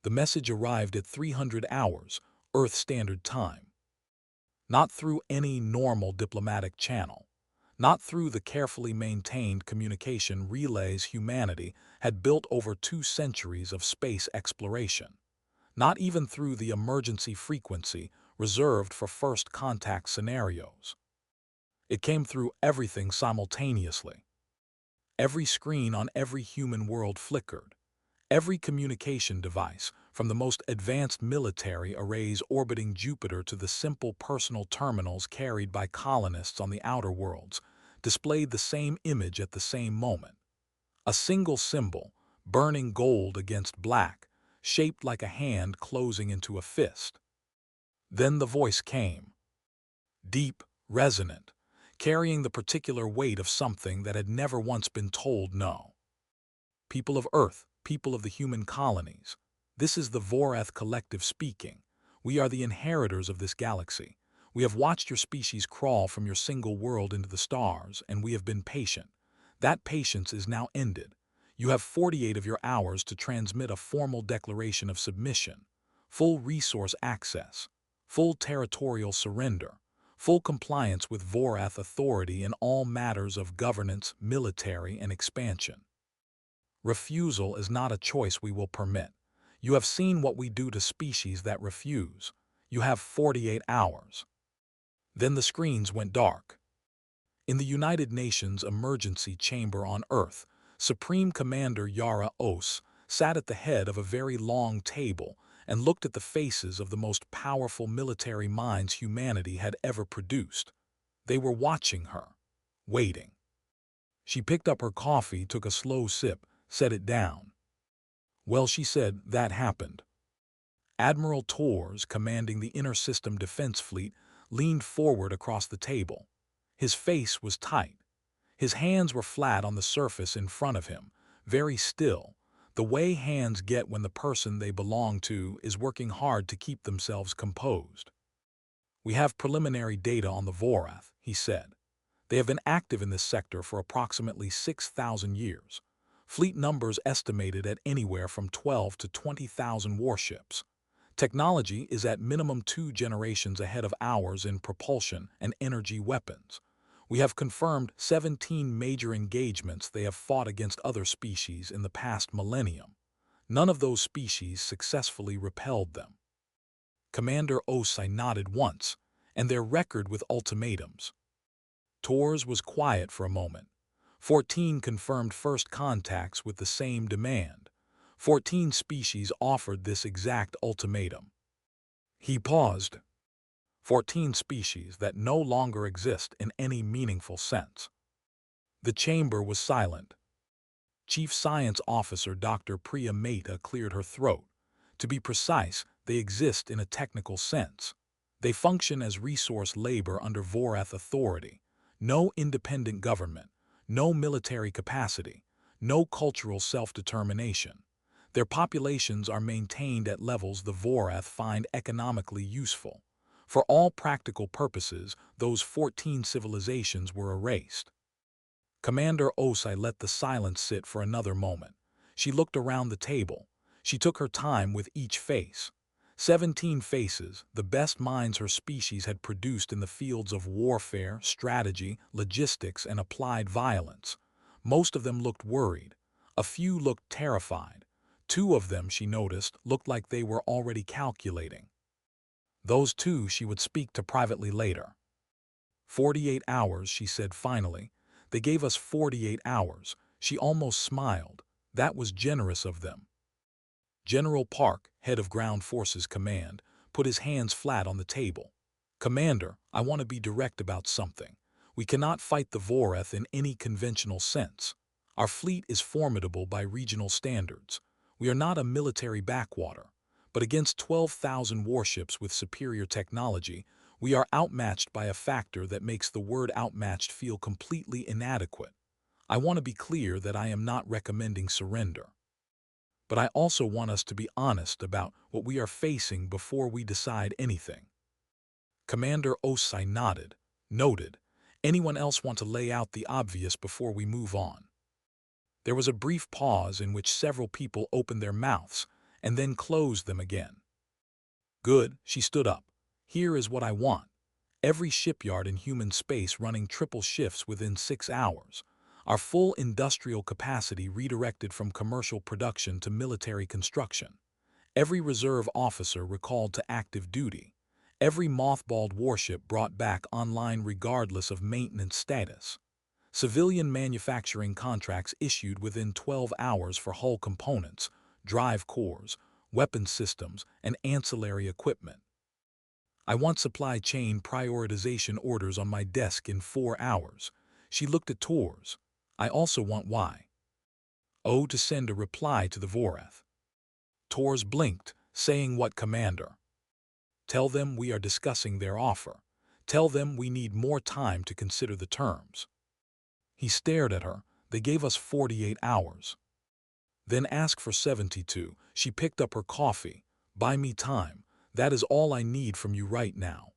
The message arrived at 300 hours, Earth Standard Time. Not through any normal diplomatic channel. Not through the carefully maintained communication relays humanity had built over 2 centuries of space exploration. Not even through the emergency frequency reserved for first contact scenarios. It came through everything simultaneously. Every screen on every human world flickered. Every communication device, from the most advanced military arrays orbiting Jupiter to the simple personal terminals carried by colonists on the outer worlds, displayed the same image at the same moment. A single symbol, burning gold against black, shaped like a hand closing into a fist. Then the voice came. Deep, resonant, carrying the particular weight of something that had never once been told no. People of Earth, people of the human colonies, this is the Vorath Collective speaking. We are the inheritors of this galaxy. We have watched your species crawl from your single world into the stars, and we have been patient. That patience is now ended. You have 48 of your hours to transmit a formal declaration of submission, full resource access, full territorial surrender, full compliance with Vorath authority in all matters of governance, military, and expansion. Refusal is not a choice we will permit. You have seen what we do to species that refuse. You have 48 hours. Then the screens went dark. In the United Nations Emergency Chamber on Earth, Supreme Commander Yara Os sat at the head of a very long table and looked at the faces of the most powerful military minds humanity had ever produced. They were watching her, waiting. She picked up her coffee, took a slow sip, set it down. Well, she said, that happened. Admiral Torres, commanding the Inter-System Defense Fleet, leaned forward across the table. His face was tight. His hands were flat on the surface in front of him, very still, the way hands get when the person they belong to is working hard to keep themselves composed. We have preliminary data on the Vorath, he said. They have been active in this sector for approximately 6,000 years. Fleet numbers estimated at anywhere from 12 to 20,000 warships. Technology is at minimum 2 generations ahead of ours in propulsion and energy weapons. We have confirmed 17 major engagements they have fought against other species in the past millennium. None of those species successfully repelled them. Commander Osai nodded once, and their record with ultimatums. Torres was quiet for a moment. 14 confirmed first contacts with the same demand. 14 species offered this exact ultimatum. He paused. 14 species that no longer exist in any meaningful sense. The chamber was silent. Chief Science Officer Dr. Priya Mehta cleared her throat. To be precise, they exist in a technical sense. They function as resource labor under Vorath authority. No independent government, no military capacity, no cultural self-determination. Their populations are maintained at levels the Vorath find economically useful. For all practical purposes, those 14 civilizations were erased. Commander Osai let the silence sit for another moment. She looked around the table. She took her time with each face. 17 faces, the best minds her species had produced in the fields of warfare, strategy, logistics, and applied violence. Most of them looked worried. A few looked terrified. 2 of them, she noticed, looked like they were already calculating. Those 2 she would speak to privately later. 48 hours, she said finally. They gave us 48 hours. She almost smiled. That was generous of them. General Park, head of Ground Forces Command, put his hands flat on the table. Commander, I want to be direct about something. We cannot fight the Vorath in any conventional sense. Our fleet is formidable by regional standards. We are not a military backwater. But against 12,000 warships with superior technology, we are outmatched by a factor that makes the word outmatched feel completely inadequate. I want to be clear that I am not recommending surrender. But I also want us to be honest about what we are facing before we decide anything. Commander Osai noted. Anyone else want to lay out the obvious before we move on? There was a brief pause in which several people opened their mouths, and then closed them again. Good, she stood up. Here is what I want. Every shipyard in human space running triple shifts within 6 hours. Our full industrial capacity redirected from commercial production to military construction. Every reserve officer recalled to active duty. Every mothballed warship brought back online regardless of maintenance status. Civilian manufacturing contracts issued within 12 hours for hull components, drive cores, weapon systems, and ancillary equipment. I want supply chain prioritization orders on my desk in 4 hours. She looked at Tors. I also want Y.O. to send a reply to the Vorath. Tors blinked, saying, "What, Commander?" "Tell them we are discussing their offer. Tell them we need more time to consider the terms." He stared at her. "They gave us 48 hours. Then ask for 72. She picked up her coffee. "Buy me time. That is all I need from you right now."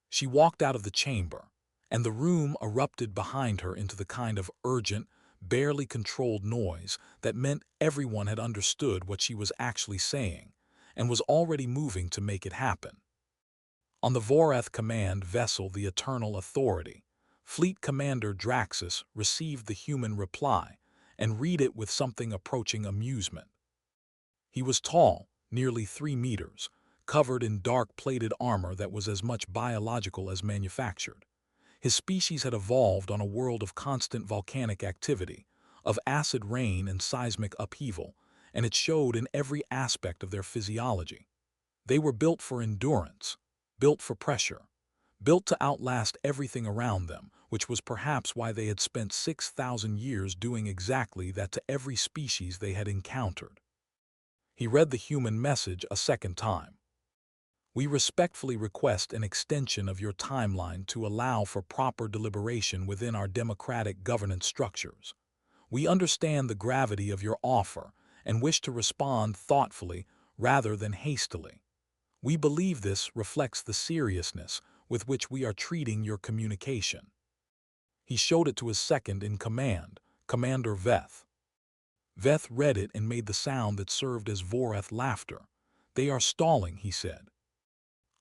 She walked out of the chamber, and the room erupted behind her into the kind of urgent, barely controlled noise that meant everyone had understood what she was actually saying and was already moving to make it happen. On the Vorath command vessel the Eternal Authority, Fleet Commander Draxus received the human reply and read it with something approaching amusement. He was tall, nearly 3 meters, covered in dark-plated armor that was as much biological as manufactured. His species had evolved on a world of constant volcanic activity, of acid rain and seismic upheaval, and it showed in every aspect of their physiology. They were built for endurance, built for pressure, built to outlast everything around them, which was perhaps why they had spent 6,000 years doing exactly that to every species they had encountered. He read the human message a second time. "We respectfully request an extension of your timeline to allow for proper deliberation within our democratic governance structures. We understand the gravity of your offer and wish to respond thoughtfully rather than hastily. We believe this reflects the seriousness with which we are treating your communication." He showed it to his second in command, Commander Veth. Veth read it and made the sound that served as Vorath laughter. "They are stalling," he said.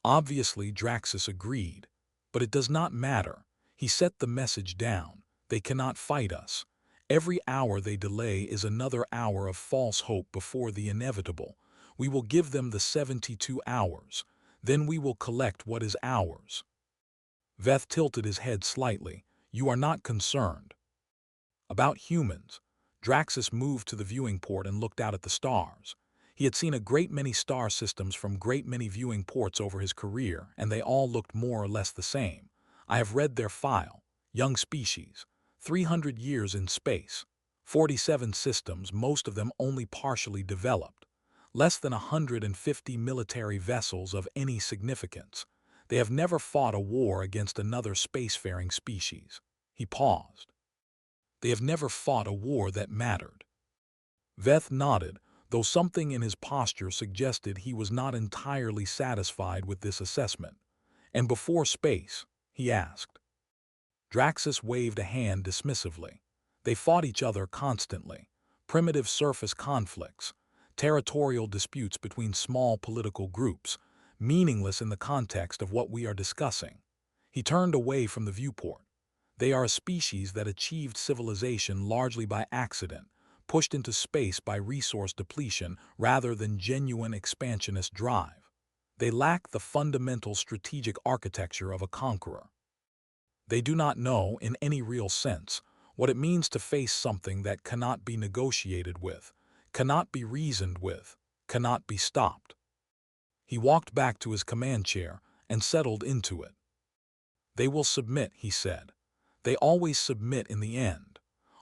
Obviously, Draxus agreed. "But it does not matter." He set the message down. "They cannot fight us. Every hour they delay is another hour of false hope before the inevitable. We will give them the 72 hours. Then we will collect what is ours." Veth tilted his head slightly. "You are not concerned." About humans. Draxus moved to the viewing port and looked out at the stars. He had seen a great many star systems from great many viewing ports over his career, and they all looked more or less the same. "I have read their file. Young species. 300 years in space. 47 systems, most of them only partially developed. Less than 150 military vessels of any significance. They have never fought a war against another spacefaring species." He paused. "They have never fought a war that mattered." Veth nodded, though something in his posture suggested he was not entirely satisfied with this assessment. "And before space?" he asked. Draxus waved a hand dismissively. "They fought each other constantly. Primitive surface conflicts, territorial disputes between small political groups, meaningless in the context of what we are discussing." He turned away from the viewport. "They are a species that achieved civilization largely by accident, pushed into space by resource depletion rather than genuine expansionist drive. They lack the fundamental strategic architecture of a conqueror. They do not know, in any real sense, what it means to face something that cannot be negotiated with, cannot be reasoned with, cannot be stopped." He walked back to his command chair and settled into it. "They will submit," he said. "They always submit in the end."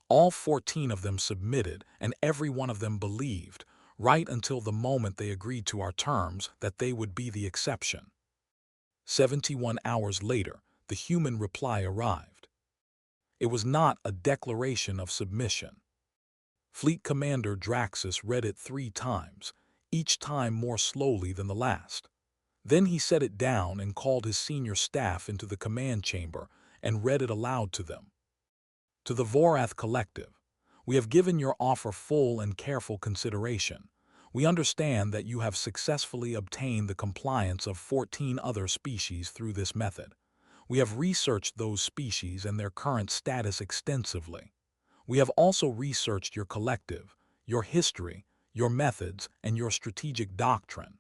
All 14 of them submitted, and every one of them believed, right until the moment they agreed to our terms, that they would be the exception. 71 hours later, the human reply arrived. It was not a declaration of submission. Fleet Commander Draxus read it 3 times, each time more slowly than the last. Then he set it down and called his senior staff into the command chamber and read it aloud to them. "To the Vorath Collective, we have given your offer full and careful consideration. We understand that you have successfully obtained the compliance of 14 other species through this method. We have researched those species and their current status extensively. We have also researched your collective, your history, your methods, and your strategic doctrine.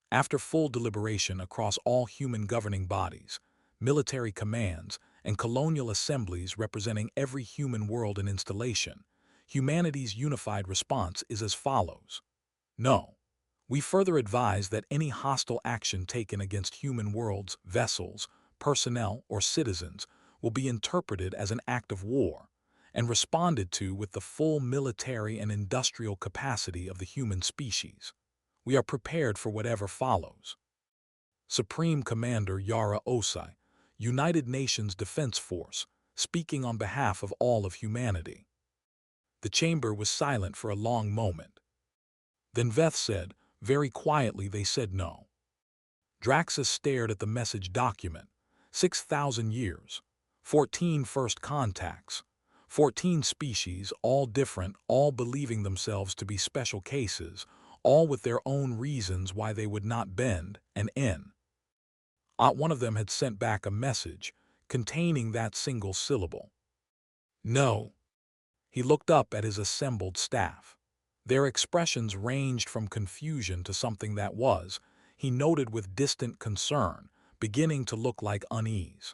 After full deliberation across all human governing bodies, military commands, and colonial assemblies representing every human world and installation, humanity's unified response is as follows. No. We further advise that any hostile action taken against human worlds, vessels, personnel, or citizens will be interpreted as an act of war and responded to with the full military and industrial capacity of the human species. We are prepared for whatever follows. Supreme Commander Yara Osai, United Nations Defense Force, speaking on behalf of all of humanity. The chamber was silent for a long moment. Then Veth said, very quietly they said no. Draxus stared at the message document. 6,000 years. 14 first contacts. 14 species, all different, all believing themselves to be special cases, all with their own reasons why they would not bend and end. One of them had sent back a message containing that single syllable. No. He looked up at his assembled staff. Their expressions ranged from confusion to something that was, he noted with distant concern, beginning to look like unease.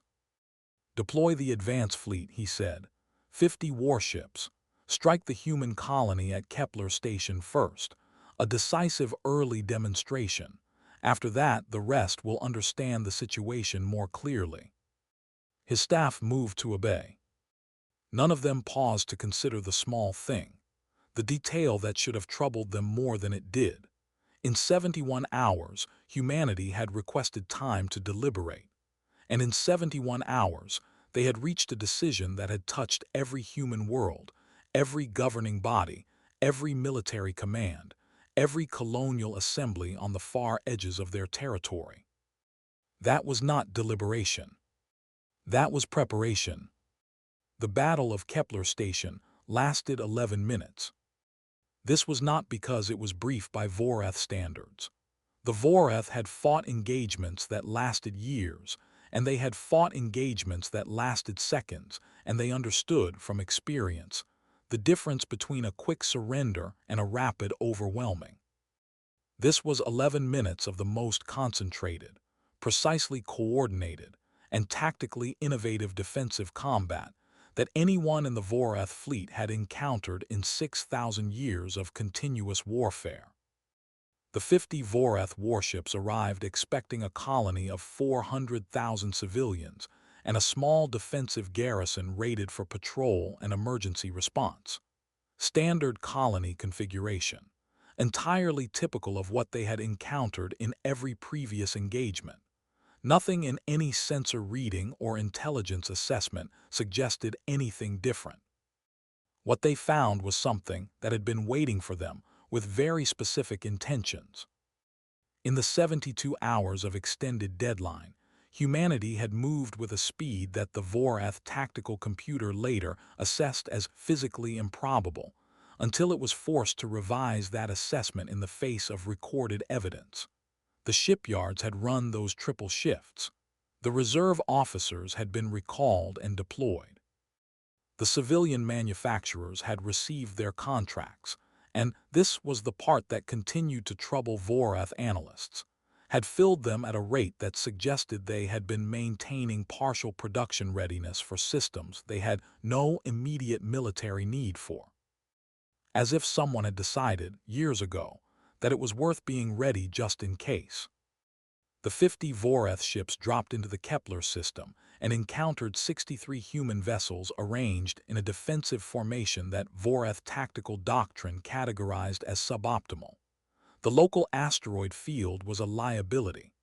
Deploy the advance fleet, he said. 50 warships. Strike the human colony at Kepler Station first. A decisive early demonstration. After that, the rest will understand the situation more clearly. His staff moved to obey. None of them paused to consider the small thing, the detail that should have troubled them more than it did. In 71 hours, humanity had requested time to deliberate. And in 71 hours, they had reached a decision that had touched every human world, every governing body, every military command, every colonial assembly on the far edges of their territory. That was not deliberation. That was preparation. The Battle of Kepler Station lasted 11 minutes. This was not because it was brief by Vorath standards. The Vorath had fought engagements that lasted years, and they had fought engagements that lasted seconds, and they understood from experience the difference between a quick surrender and a rapid overwhelming. This was 11 minutes of the most concentrated, precisely coordinated, and tactically innovative defensive combat that anyone in the Vorath fleet had encountered in 6,000 years of continuous warfare. The 50 Vorath warships arrived expecting a colony of 400,000 civilians and a small defensive garrison rated for patrol and emergency response. Standard colony configuration, entirely typical of what they had encountered in every previous engagement. Nothing in any sensor reading or intelligence assessment suggested anything different. What they found was something that had been waiting for them with very specific intentions. In the 72 hours of extended deadline, humanity had moved with a speed that the Vorath tactical computer later assessed as physically improbable, until it was forced to revise that assessment in the face of recorded evidence. The shipyards had run those triple shifts. The reserve officers had been recalled and deployed. The civilian manufacturers had received their contracts, and this was the part that continued to trouble Vorath analysts, had filled them at a rate that suggested they had been maintaining partial production readiness for systems they had no immediate military need for. As if someone had decided, years ago, that it was worth being ready just in case. The 50 Vorath ships dropped into the Kepler system and encountered 63 human vessels arranged in a defensive formation that Vorath tactical doctrine categorized as suboptimal. The local asteroid field was a liability.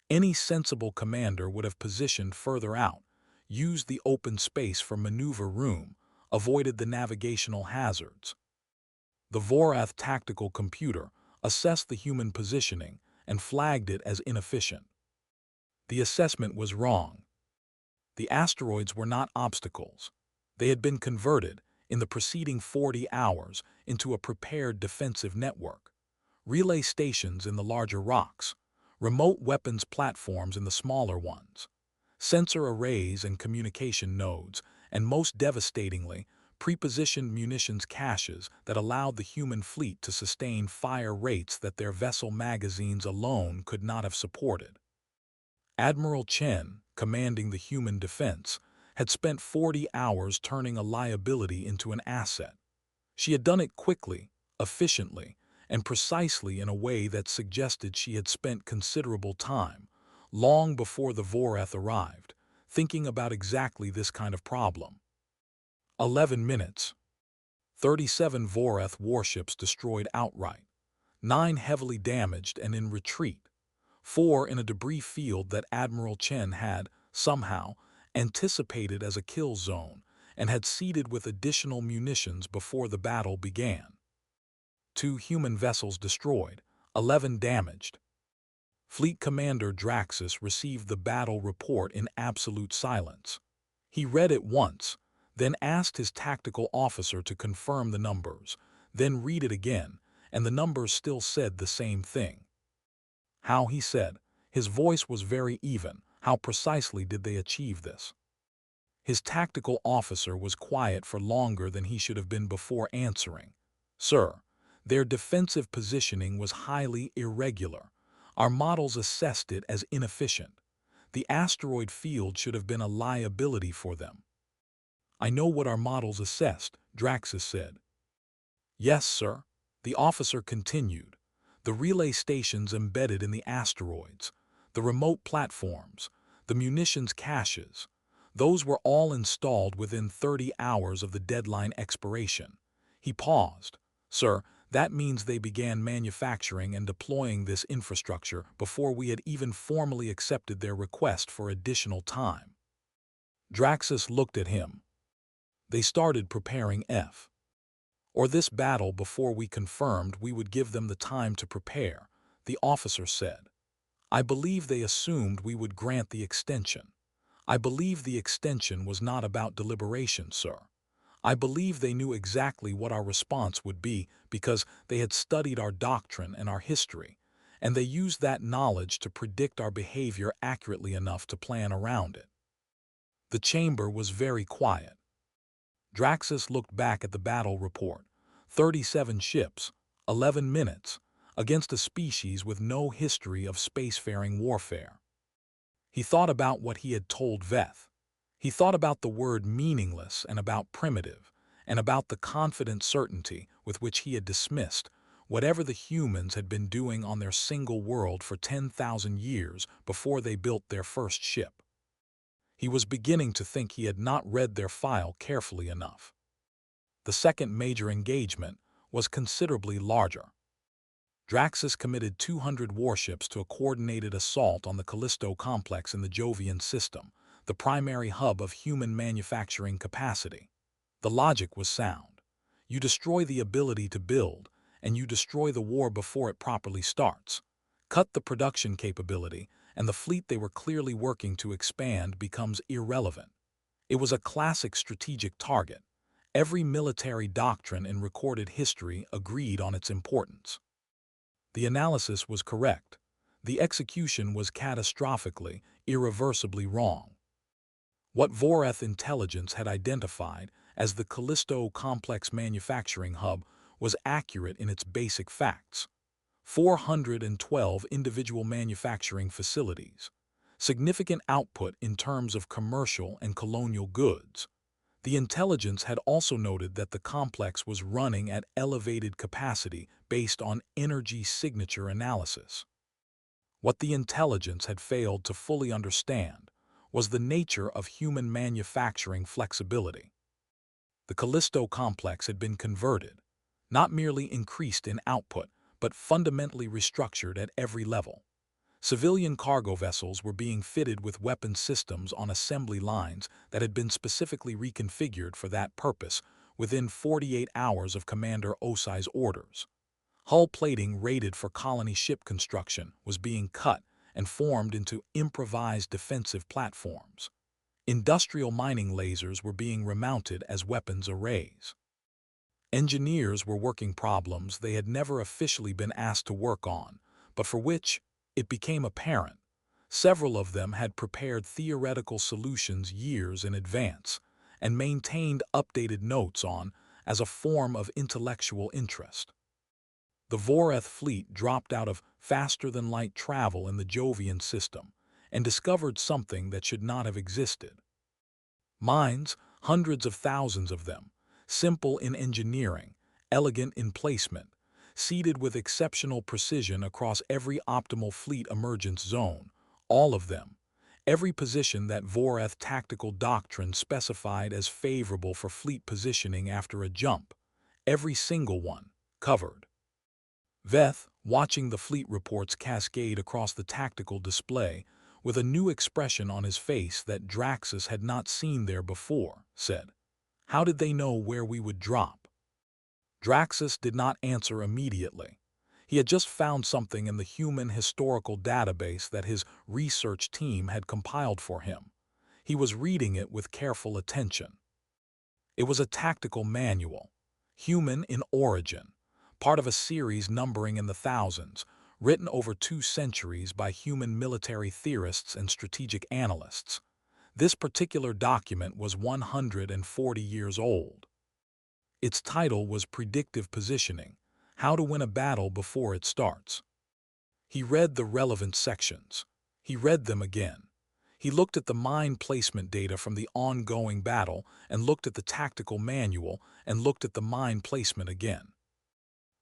Any sensible commander would have positioned further out, used the open space for maneuver room, avoided the navigational hazards. The Vorath tactical computer assessed the human positioning and flagged it as inefficient. The assessment was wrong. The asteroids were not obstacles. They had been converted, in the preceding 40 hours, into a prepared defensive network. relay stations in the larger rocks, remote weapons platforms in the smaller ones, sensor arrays and communication nodes, and most devastatingly, prepositioned munitions caches that allowed the human fleet to sustain fire rates that their vessel magazines alone could not have supported. Admiral Chen, commanding the human defense, had spent 40 hours turning a liability into an asset. She had done it quickly, efficiently, and precisely in a way that suggested she had spent considerable time, long before the Vorath arrived, thinking about exactly this kind of problem. 11 minutes. 37 Vorath warships destroyed outright, 9 heavily damaged and in retreat, 4 in a debris field that Admiral Chen had, somehow, anticipated as a kill zone and had seeded with additional munitions before the battle began. 2 human vessels destroyed, 11 damaged. Fleet Commander Draxus received the battle report in absolute silence. He read it once, then asked his tactical officer to confirm the numbers, then read it again, and the numbers still said the same thing. How, he said, his voice was very even. How precisely did they achieve this? His tactical officer was quiet for longer than he should have been before answering. Sir, their defensive positioning was highly irregular. Our models assessed it as inefficient. The asteroid field should have been a liability for them. I know what our models assessed, Draxus said. Yes, sir, the officer continued. The relay stations embedded in the asteroids, the remote platforms, the munitions caches, those were all installed within 30 hours of the deadline expiration. He paused. Sir, that means they began manufacturing and deploying this infrastructure before we had even formally accepted their request for additional time. Draxus looked at him. They started preparing or this battle before we confirmed we would give them the time to prepare, the officer said. I believe they assumed we would grant the extension. I believe the extension was not about deliberation, sir. I believe they knew exactly what our response would be because they had studied our doctrine and our history, and they used that knowledge to predict our behavior accurately enough to plan around it. The chamber was very quiet. Draxus looked back at the battle report. 37 ships, 11 minutes, against a species with no history of spacefaring warfare. He thought about what he had told Veth. He thought about the word meaningless and about primitive, and about the confident certainty with which he had dismissed whatever the humans had been doing on their single world for 10,000 years before they built their first ship. He was beginning to think he had not read their file carefully enough. The second major engagement was considerably larger. Draxus committed 200 warships to a coordinated assault on the Callisto complex in the Jovian system, the primary hub of human manufacturing capacity. The logic was sound. You destroy the ability to build, and you destroy the war before it properly starts. Cut the production capability, and the fleet they were clearly working to expand becomes irrelevant. It was a classic strategic target. Every military doctrine in recorded history agreed on its importance. The analysis was correct. The execution was catastrophically, irreversibly wrong. What Vorath intelligence had identified as the Callisto complex manufacturing hub was accurate in its basic facts. 412 individual manufacturing facilities, significant output in terms of commercial and colonial goods. The intelligence had also noted that the complex was running at elevated capacity based on energy signature analysis. What the intelligence had failed to fully understand was the nature of human manufacturing flexibility. The Callisto complex had been converted, not merely increased in output, but fundamentally restructured at every level. Civilian cargo vessels were being fitted with weapon systems on assembly lines that had been specifically reconfigured for that purpose within 48 hours of Commander Osai's orders. Hull plating rated for colony ship construction was being cut and formed into improvised defensive platforms. Industrial mining lasers were being remounted as weapons arrays. Engineers were working problems they had never officially been asked to work on, but for which, it became apparent, several of them had prepared theoretical solutions years in advance and maintained updated notes on as a form of intellectual interest. The Vorath fleet dropped out of faster-than-light travel in the Jovian system and discovered something that should not have existed. Mines, hundreds of thousands of them, simple in engineering, elegant in placement, seated with exceptional precision across every optimal fleet emergence zone, all of them, every position that Vorath tactical doctrine specified as favorable for fleet positioning after a jump, every single one, covered. Veth, watching the fleet reports cascade across the tactical display, with a new expression on his face that Draxus had not seen there before, said, "How did they know where we would drop?" Draxus did not answer immediately. He had just found something in the human historical database that his research team had compiled for him. He was reading it with careful attention. It was a tactical manual, human in origin, part of a series numbering in the thousands, written over 2 centuries by human military theorists and strategic analysts. This particular document was 140 years old. Its title was Predictive Positioning: How to Win a Battle Before It Starts. He read the relevant sections. He read them again. He looked at the mine placement data from the ongoing battle and looked at the tactical manual and looked at the mine placement again.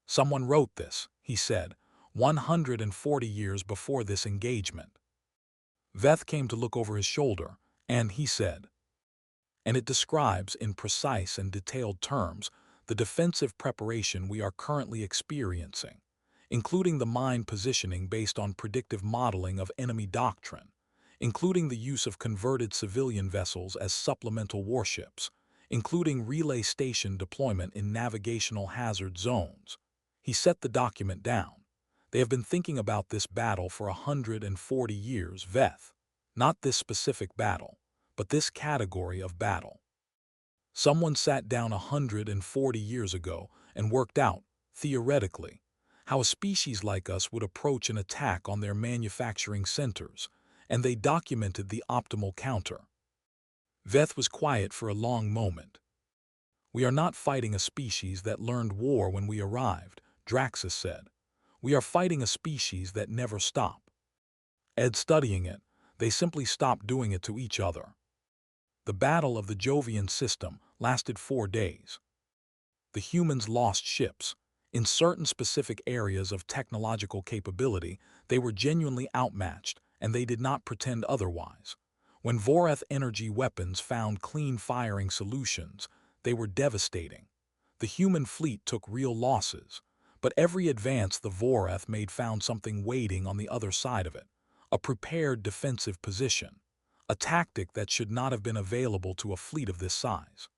"Someone wrote this," he said, 140 years before this engagement. Veth came to look over his shoulder, and he said, "And it describes in precise and detailed terms the defensive preparation we are currently experiencing, including the mine positioning based on predictive modeling of enemy doctrine, including the use of converted civilian vessels as supplemental warships, including relay station deployment in navigational hazard zones." He set the document down. "They have been thinking about this battle for 140 years, Veth. Not this specific battle, but this category of battle. Someone sat down 140 years ago and worked out, theoretically, how a species like us would approach an attack on their manufacturing centers, and they documented the optimal counter." Veth was quiet for a long moment. "We are not fighting a species that learned war when we arrived," Draxus said. "We are fighting a species that never stop. Studying it, they simply stop doing it to each other." The battle of the Jovian system lasted 4 days. The humans lost ships. In certain specific areas of technological capability, they were genuinely outmatched, and they did not pretend otherwise. When Vorath energy weapons found clean-firing solutions, they were devastating. The human fleet took real losses, but every advance the Vorath made found something waiting on the other side of it, a prepared defensive position, a tactic that should not have been available to a fleet of this size.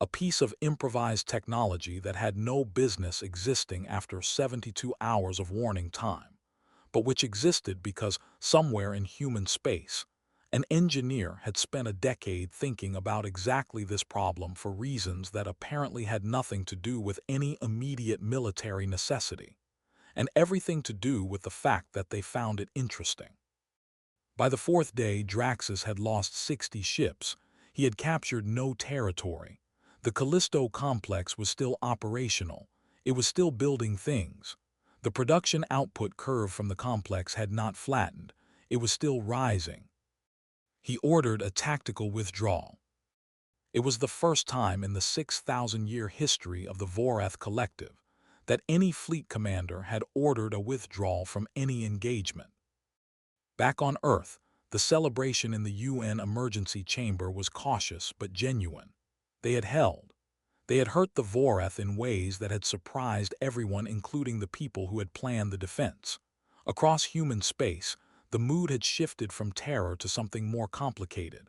A piece of improvised technology that had no business existing after 72 hours of warning time, but which existed because somewhere in human space, an engineer had spent a decade thinking about exactly this problem for reasons that apparently had nothing to do with any immediate military necessity, and everything to do with the fact that they found it interesting. By the 4th day, Draxus had lost 60 ships. He had captured no territory. The Callisto complex was still operational. It was still building things. The production output curve from the complex had not flattened. It was still rising. He ordered a tactical withdrawal. It was the first time in the 6,000-year history of the Vorath Collective that any fleet commander had ordered a withdrawal from any engagement. Back on Earth, the celebration in the UN emergency chamber was cautious but genuine. They had hurt the Vorath in ways that had surprised everyone, including the people who had planned the defense. Across human space, the mood had shifted from terror to something more complicated.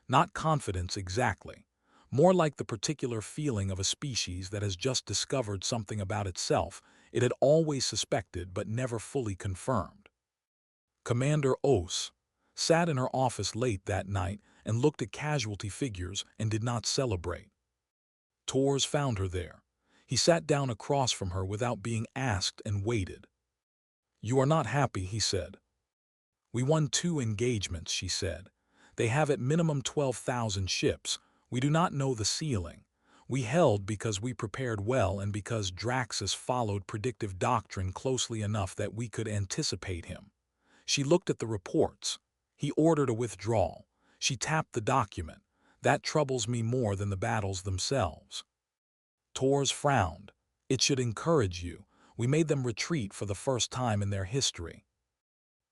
Not confidence exactly, more like the particular feeling of a species that has just discovered something about itself it had always suspected but never fully confirmed. Commander Os sat in her office late that night and looked at casualty figures and did not celebrate. Tors found her there. He sat down across from her without being asked and waited. "You are not happy," he said. "We won 2 engagements," she said. "They have at minimum 12,000 ships. We do not know the ceiling. We held because we prepared well and because Draxus followed predictive doctrine closely enough that we could anticipate him." She looked at the reports. He ordered a withdrawal. She tapped the document. "That troubles me more than the battles themselves." Tors frowned. "It should encourage you. We made them retreat for the first time in their history."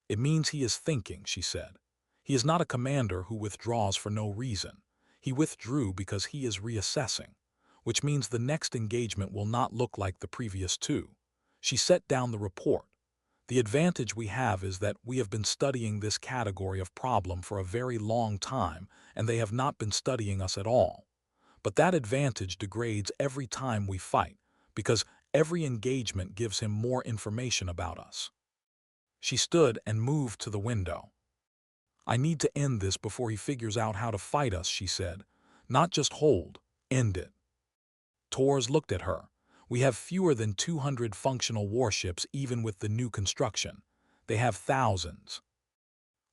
"It means he is thinking," she said. "He is not a commander who withdraws for no reason. He withdrew because he is reassessing, which means the next engagement will not look like the previous 2. She set down the report. "The advantage we have is that we have been studying this category of problem for a very long time, and they have not been studying us at all. But that advantage degrades every time we fight, because every engagement gives him more information about us." She stood and moved to the window. "I need to end this before he figures out how to fight us," she said. "Not just hold, end it." Tors looked at her. "We have fewer than 200 functional warships even with the new construction. They have thousands.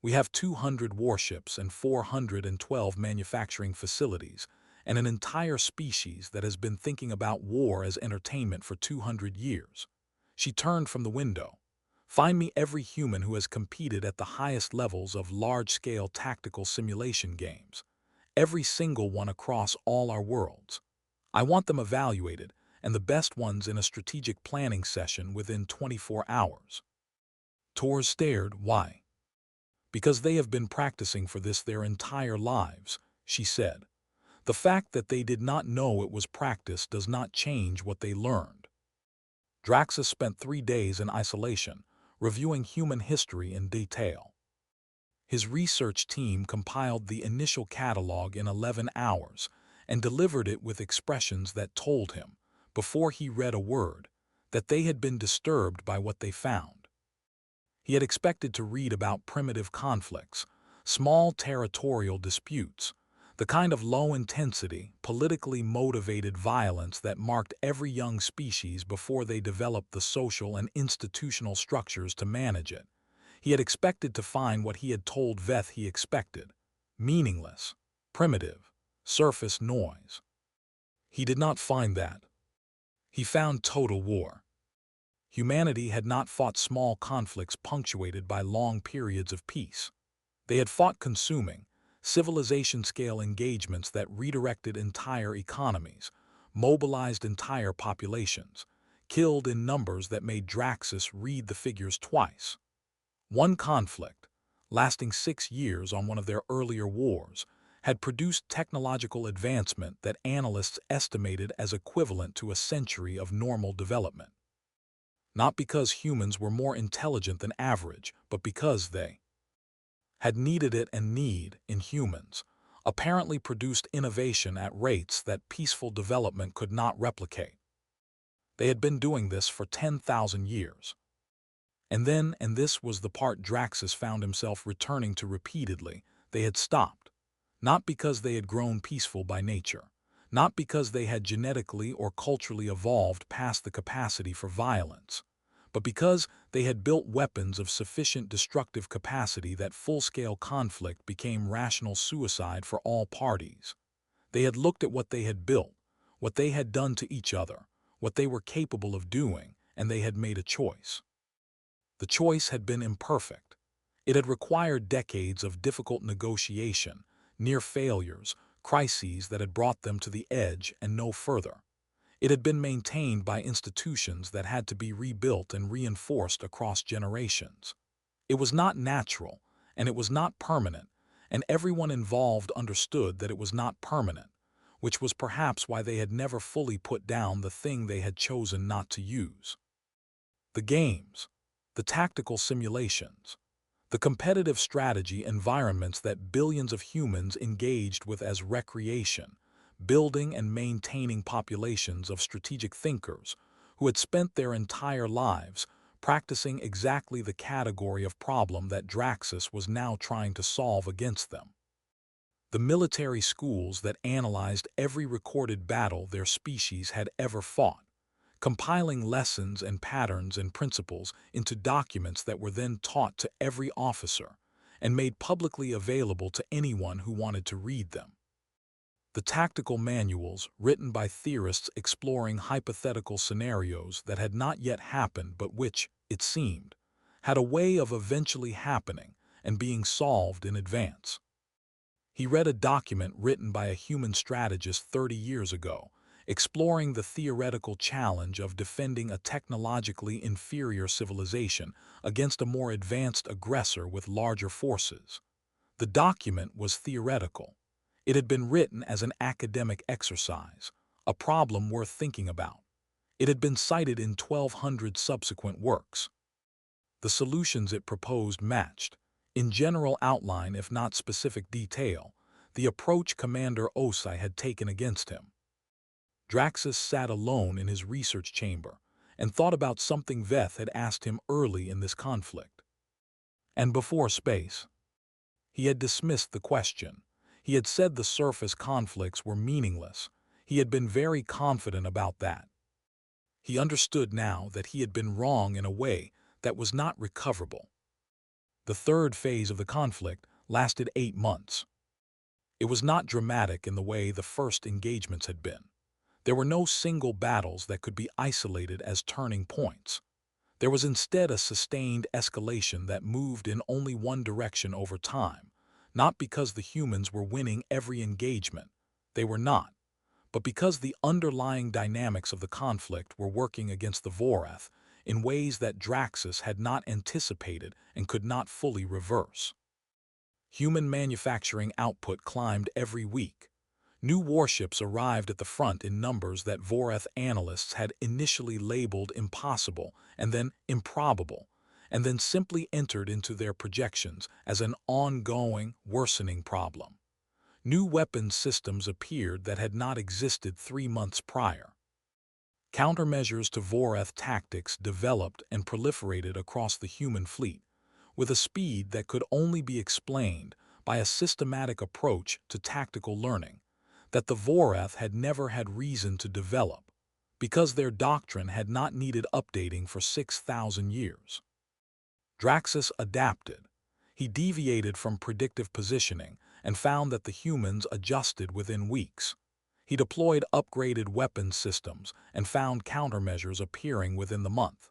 We have 200 warships and 412 manufacturing facilities, and an entire species that has been thinking about war as entertainment for 200 years. She turned from the window. "Find me every human who has competed at the highest levels of large-scale tactical simulation games. Every single one across all our worlds. I want them evaluated, and the best ones in a strategic planning session within 24 hours. Tors stared. "Why?" "Because they have been practicing for this their entire lives," she said. "The fact that they did not know it was practice does not change what they learned." Draxus spent 3 days in isolation, reviewing human history in detail. His research team compiled the initial catalog in 11 hours and delivered it with expressions that told him, before he read a word, that they had been disturbed by what they found. He had expected to read about primitive conflicts, small territorial disputes, the kind of low-intensity, politically motivated violence that marked every young species before they developed the social and institutional structures to manage it. He had expected to find what he had told Veth he expected: meaningless, primitive, surface noise. He did not find that. He found total war. Humanity had not fought small conflicts punctuated by long periods of peace. They had fought consuming, civilization-scale engagements that redirected entire economies, mobilized entire populations, killed in numbers that made Draxus read the figures twice. One conflict, lasting 6 years on one of their earlier wars, had produced technological advancement that analysts estimated as equivalent to a century of normal development. Not because humans were more intelligent than average, but because they had needed it, and need, in humans, apparently produced innovation at rates that peaceful development could not replicate. They had been doing this for 10,000 years. And then, and this was the part Draxus found himself returning to repeatedly, they had stopped. Not because they had grown peaceful by nature, not because they had genetically or culturally evolved past the capacity for violence, but because they had built weapons of sufficient destructive capacity that full-scale conflict became rational suicide for all parties. They had looked at what they had built, what they had done to each other, what they were capable of doing, and they had made a choice. The choice had been imperfect. It had required decades of difficult negotiation, near failures, crises that had brought them to the edge and no further. It had been maintained by institutions that had to be rebuilt and reinforced across generations. It was not natural, and it was not permanent, and everyone involved understood that it was not permanent, which was perhaps why they had never fully put down the thing they had chosen not to use. The games, the tactical simulations, the competitive strategy environments that billions of humans engaged with as recreation, building and maintaining populations of strategic thinkers who had spent their entire lives practicing exactly the category of problem that Draxus was now trying to solve against them. The military schools that analyzed every recorded battle their species had ever fought, compiling lessons and patterns and principles into documents that were then taught to every officer and made publicly available to anyone who wanted to read them. The tactical manuals, written by theorists exploring hypothetical scenarios that had not yet happened but which, it seemed, had a way of eventually happening and being solved in advance. He read a document written by a human strategist 30 years ago, exploring the theoretical challenge of defending a technologically inferior civilization against a more advanced aggressor with larger forces. The document was theoretical. It had been written as an academic exercise, a problem worth thinking about. It had been cited in 1,200 subsequent works. The solutions it proposed matched, in general outline if not specific detail, the approach Commander Osai had taken against him. Draxus sat alone in his research chamber and thought about something Veth had asked him early in this conflict. And before space, he had dismissed the question. He had said the surface conflicts were meaningless. He had been very confident about that. He understood now that he had been wrong in a way that was not recoverable. The third phase of the conflict lasted 8 months. It was not dramatic in the way the first engagements had been. There were no single battles that could be isolated as turning points. There was instead a sustained escalation that moved in only one direction over time, not because the humans were winning every engagement. They were not. But because the underlying dynamics of the conflict were working against the Vorath in ways that Draxus had not anticipated and could not fully reverse. Human manufacturing output climbed every week. New warships arrived at the front in numbers that Vorath analysts had initially labeled impossible and then improbable, and then simply entered into their projections as an ongoing, worsening problem. New weapons systems appeared that had not existed 3 months prior. Countermeasures to Vorath tactics developed and proliferated across the human fleet, with a speed that could only be explained by a systematic approach to tactical learning that the Vorath had never had reason to develop, because their doctrine had not needed updating for 6,000 years. Draxus adapted. He deviated from predictive positioning and found that the humans adjusted within weeks. He deployed upgraded weapons systems and found countermeasures appearing within the month.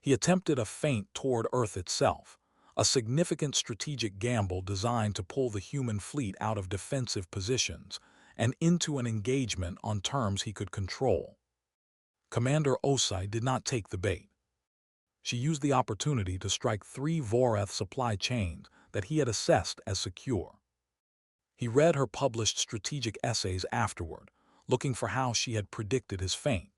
He attempted a feint toward Earth itself, a significant strategic gamble designed to pull the human fleet out of defensive positions and into an engagement on terms he could control. Commander Osai did not take the bait. She used the opportunity to strike 3 Vorath supply chains that he had assessed as secure. He read her published strategic essays afterward, looking for how she had predicted his feint.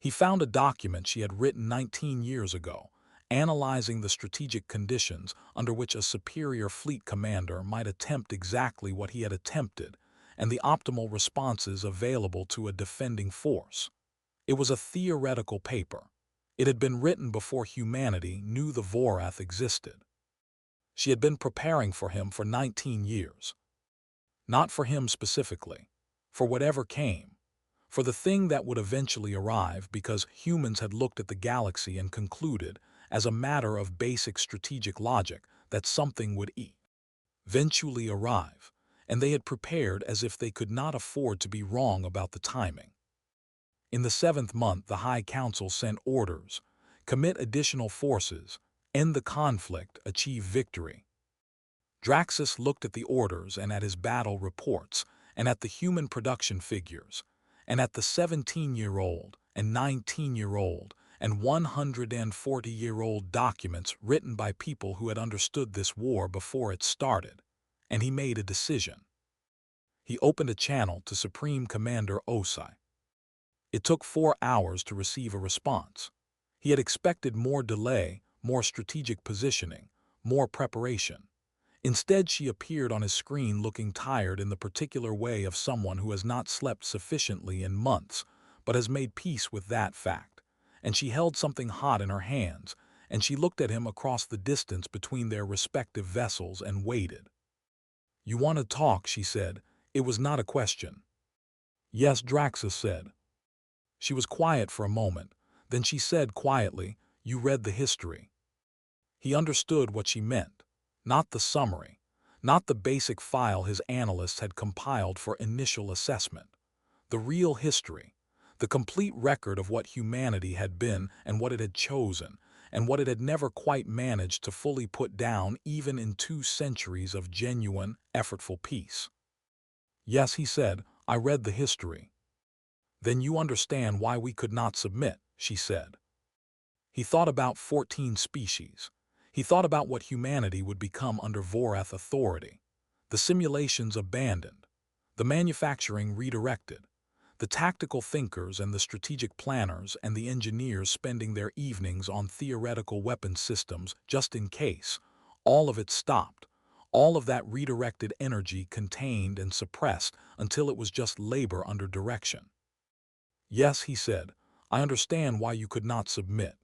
He found a document she had written 19 years ago, analyzing the strategic conditions under which a superior fleet commander might attempt exactly what he had attempted, and the optimal responses available to a defending force. It was a theoretical paper. It had been written before humanity knew the Vorath existed. She had been preparing for him for 19 years. Not for him specifically, for whatever came, for the thing that would eventually arrive because humans had looked at the galaxy and concluded, as a matter of basic strategic logic, that something would eventually arrive, and they had prepared as if they could not afford to be wrong about the timing. In the 7th month, the High Council sent orders: commit additional forces, end the conflict, achieve victory. Draxus looked at the orders and at his battle reports, and at the human production figures, and at the 17-year-old and 19-year-old and 140-year-old documents written by people who had understood this war before it started, and he made a decision. He opened a channel to Supreme Commander Osai. It took 4 hours to receive a response. He had expected more delay, more strategic positioning, more preparation. Instead, she appeared on his screen looking tired in the particular way of someone who has not slept sufficiently in months, but has made peace with that fact. And she held something hot in her hands, and she looked at him across the distance between their respective vessels and waited. "You want to talk," she said. It was not a question. "Yes," Draxus said. She was quiet for a moment, Then she said quietly, "You read the history." He understood what she meant. Not the summary, not the basic file his analysts had compiled for initial assessment. The real history, the complete record of what humanity had been and what it had chosen, and what it had never quite managed to fully put down even in 2 centuries of genuine, effortful peace. "Yes," he said, "I read the history." "Then you understand why we could not submit," she said. He thought about 14 species. He thought about what humanity would become under Vorath authority. The simulations abandoned, the manufacturing redirected, the tactical thinkers and the strategic planners and the engineers spending their evenings on theoretical weapon systems just in case. All of it stopped. All of that redirected energy contained and suppressed until it was just labor under direction. "Yes," he said, "I understand why you could not submit.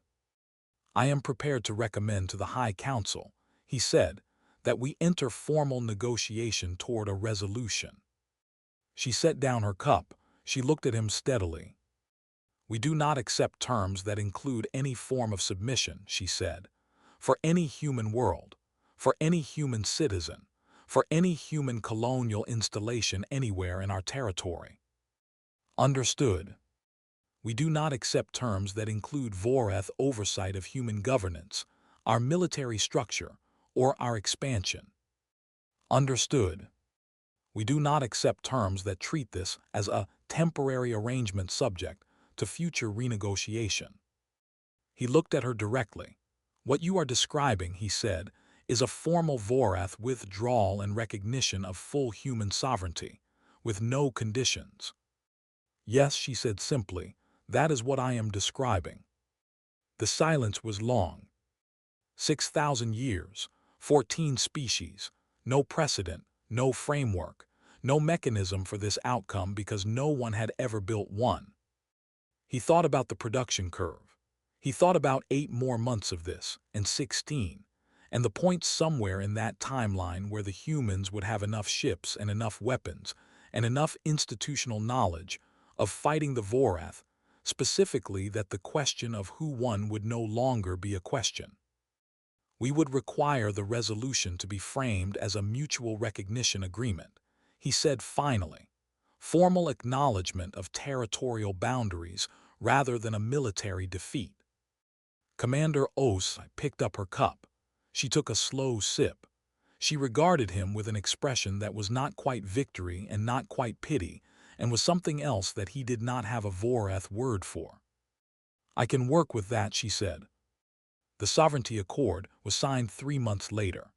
I am prepared to recommend to the High Council," he said, "that we enter formal negotiation toward a resolution." She set down her cup. She looked at him steadily. "We do not accept terms that include any form of submission," she said, "for any human world, for any human citizen, for any human colonial installation anywhere in our territory." "Understood." "We do not accept terms that include Vorath oversight of human governance, our military structure, or our expansion." "Understood." "We do not accept terms that treat this as a temporary arrangement subject to future renegotiation." He looked at her directly. "What you are describing," he said, "is a formal Vorath withdrawal and recognition of full human sovereignty, with no conditions." "Yes," she said simply, "that is what I am describing." The silence was long. 6,000 years, 14 species, no precedent, no framework, no mechanism for this outcome because no one had ever built one. He thought about the production curve. He thought about 8 more months of this, and 16, and the point somewhere in that timeline where the humans would have enough ships and enough weapons and enough institutional knowledge of fighting the Vorath, specifically that the question of who won would no longer be a question. "We would require the resolution to be framed as a mutual recognition agreement," he said finally. "Formal acknowledgement of territorial boundaries rather than a military defeat." Commander Os picked up her cup. She took a slow sip. She regarded him with an expression that was not quite victory and not quite pity, and was something else that he did not have a Vorath word for. "I can work with that," she said. The Sovereignty Accord was signed 3 months later.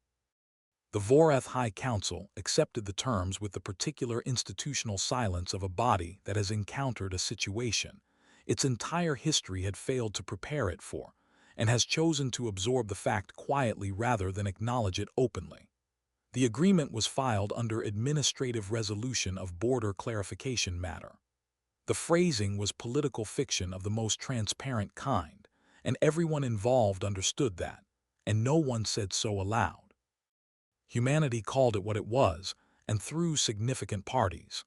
The Vorath High Council accepted the terms with the particular institutional silence of a body that has encountered a situation its entire history had failed to prepare it for, and has chosen to absorb the fact quietly rather than acknowledge it openly. The agreement was filed under administrative resolution of border clarification matter. The phrasing was political fiction of the most transparent kind, and everyone involved understood that, and no one said so aloud. Humanity called it what it was, and through significant parties.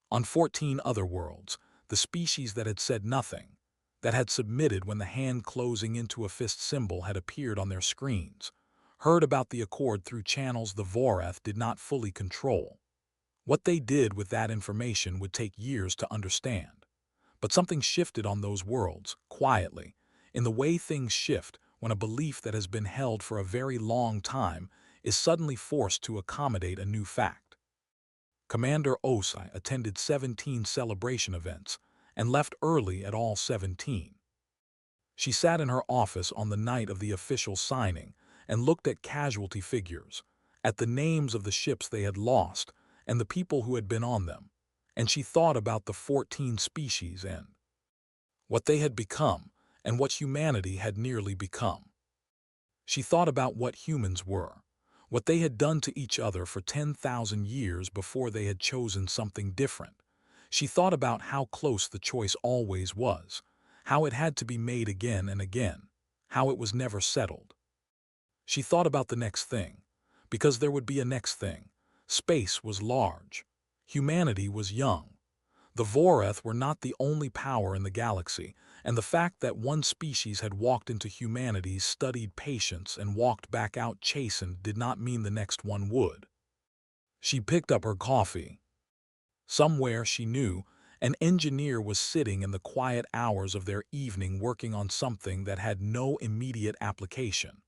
On 14 other worlds, the species that had said nothing, that had submitted when the hand closing into a fist symbol had appeared on their screens, heard about the accord through channels the Vorath did not fully control. What they did with that information would take years to understand. But something shifted on those worlds, quietly, in the way things shift when a belief that has been held for a very long time is suddenly forced to accommodate a new fact. Commander Osai attended 17 celebration events and left early at all 17. She sat in her office on the night of the official signing and looked at casualty figures, at the names of the ships they had lost and the people who had been on them, and she thought about the 14 species and what they had become and what humanity had nearly become. She thought about what humans were, what they had done to each other for 10,000 years before they had chosen something different. She thought about how close the choice always was, how it had to be made again and again, how it was never settled. She thought about the next thing, because there would be a next thing. Space was large. Humanity was young. The Vorath were not the only power in the galaxy, And the fact that one species had walked into humanity, studied patience, and walked back out chastened did not mean the next one would. She picked up her coffee. Somewhere, she knew, an engineer was sitting in the quiet hours of their evening working on something that had no immediate application.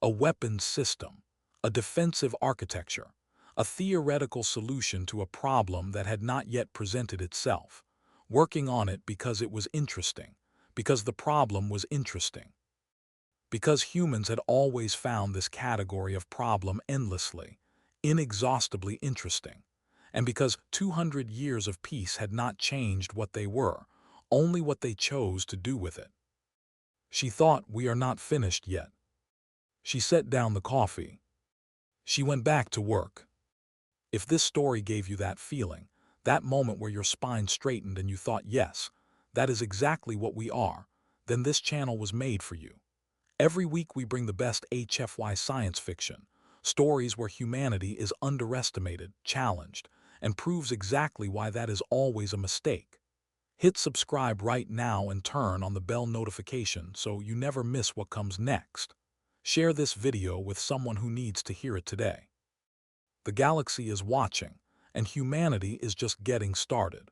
A weapons system, a defensive architecture, a theoretical solution to a problem that had not yet presented itself. Working on it because it was interesting, because the problem was interesting. Because humans had always found this category of problem endlessly, inexhaustibly interesting. And because 200 years of peace had not changed what they were, only what they chose to do with it. She thought, we are not finished yet. She set down the coffee. She went back to work. If this story gave you that feeling, that moment where your spine straightened and you thought, yes, that is exactly what we are, then this channel was made for you. Every week we bring the best HFY science fiction, stories where humanity is underestimated, challenged, and proves exactly why that is always a mistake. Hit subscribe right now and turn on the bell notification so you never miss what comes next. Share this video with someone who needs to hear it today. The galaxy is watching, and humanity is just getting started.